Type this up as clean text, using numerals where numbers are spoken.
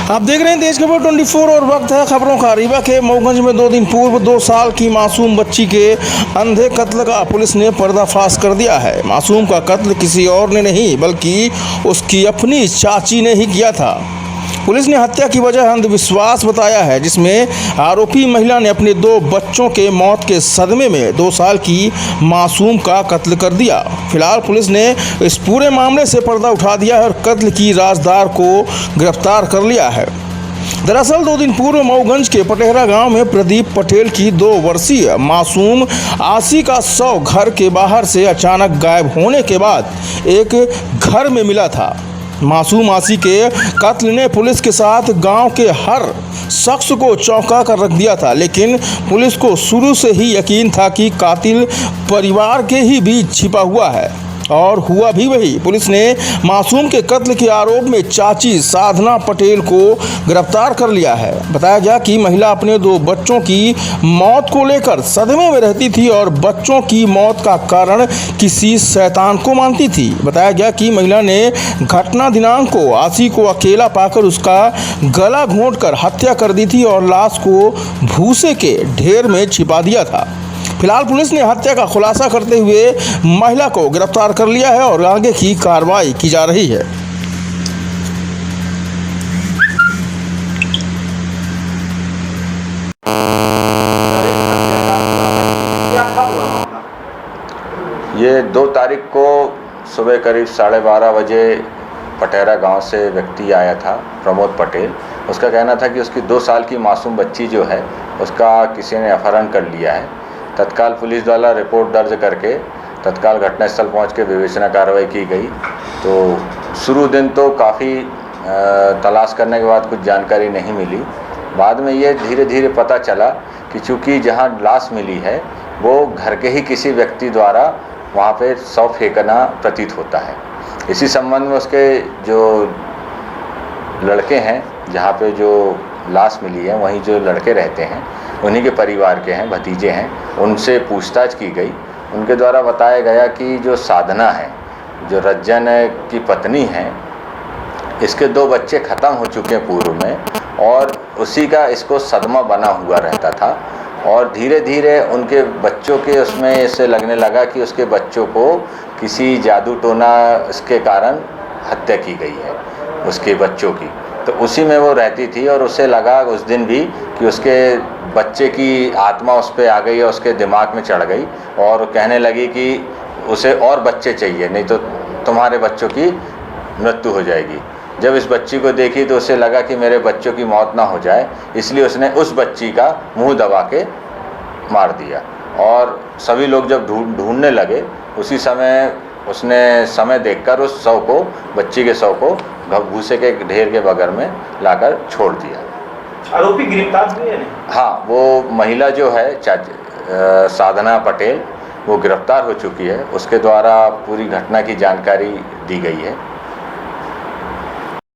आप देख रहे हैं देश खबर 24 और वक्त है खबरों का। रीवा के मऊगंज में 2 दिन पूर्व 2 साल की मासूम बच्ची के अंधे कत्ल का पुलिस ने पर्दाफाश कर दिया है। मासूम का कत्ल किसी और ने नहीं बल्कि उसकी अपनी चाची ने ही किया था। पुलिस ने हत्या की वजह अंधविश्वास बताया है, जिसमें आरोपी महिला ने अपने 2 बच्चों के मौत के सदमे में 2 साल की मासूम का कत्ल कर दिया। फिलहाल पुलिस ने इस पूरे मामले से पर्दा उठा दिया है और कत्ल की राजदार को गिरफ्तार कर लिया है। दरअसल 2 दिन पूर्व मऊगंज के पटेहरा गांव में प्रदीप पटेल की 2 वर्षीय मासूम आसी का शव घर के बाहर से अचानक गायब होने के बाद एक घर में मिला था। मासूम आसी के कत्ल ने पुलिस के साथ गांव के हर शख्स को चौंका कर रख दिया था, लेकिन पुलिस को शुरू से ही यकीन था कि कातिल परिवार के ही बीच छिपा हुआ है और हुआ भी वही। पुलिस ने मासूम के कत्ल के आरोप में चाची साधना पटेल को गिरफ्तार कर लिया है। बताया गया कि महिला अपने 2 बच्चों की मौत को लेकर सदमे में रहती थी और बच्चों की मौत का कारण किसी शैतान को मानती थी। बताया गया कि महिला ने घटना दिनांक को आसी को अकेला पाकर उसका गला घोंटकर हत्या कर दी थी और लाश को भूसे के ढेर में छिपा दिया था। फिलहाल पुलिस ने हत्या का खुलासा करते हुए महिला को गिरफ्तार कर लिया है और आगे की कार्रवाई की जा रही है। ये 2 तारीख को सुबह करीब 12:30 बजे पटेहरा गांव से व्यक्ति आया था, प्रमोद पटेल। उसका कहना था कि उसकी 2 साल की मासूम बच्ची जो है उसका किसी ने अपहरण कर लिया है। तत्काल पुलिस द्वारा रिपोर्ट दर्ज करके तत्काल घटनास्थल पहुंच के विवेचना कार्रवाई की गई। तो शुरू दिन तो काफ़ी तलाश करने के बाद कुछ जानकारी नहीं मिली। बाद में ये धीरे धीरे पता चला कि चूँकि जहां लाश मिली है वो घर के ही किसी व्यक्ति द्वारा वहां पे शव फेंकना प्रतीत होता है। इसी संबंध में उसके जो लड़के हैं, जहाँ पे जो लाश मिली है वहीं जो लड़के रहते हैं उन्हीं के परिवार के हैं, भतीजे हैं, उनसे पूछताछ की गई। उनके द्वारा बताया गया कि जो साधना है, जो रज्जन की पत्नी है, इसके 2 बच्चे ख़त्म हो चुके हैं पूर्व में और उसी का इसको सदमा बना हुआ रहता था और धीरे धीरे उनके बच्चों के उसमें ऐसे लगने लगा कि उसके बच्चों को किसी जादू टोना इसके कारण हत्या की गई है उसके बच्चों की। तो उसी में वो रहती थी और उसे लगा उस दिन भी कि उसके बच्चे की आत्मा उस पर आ गई और उसके दिमाग में चढ़ गई और कहने लगी कि उसे और बच्चे चाहिए, नहीं तो तुम्हारे बच्चों की मृत्यु हो जाएगी। जब इस बच्ची को देखी तो उसे लगा कि मेरे बच्चों की मौत ना हो जाए, इसलिए उसने उस बच्ची का मुंह दबा के मार दिया। और सभी लोग जब ढूंढने लगे उसी समय उसने समय देखकर उस शव को, बच्ची के शव को भूसे के ढेर के बगल में लाकर छोड़ दिया। आरोपी गिरफ्तार हुए हैं? हाँ, वो महिला जो है साधना पटेल, वो गिरफ्तार हो चुकी है। उसके द्वारा पूरी घटना की जानकारी दी गई है।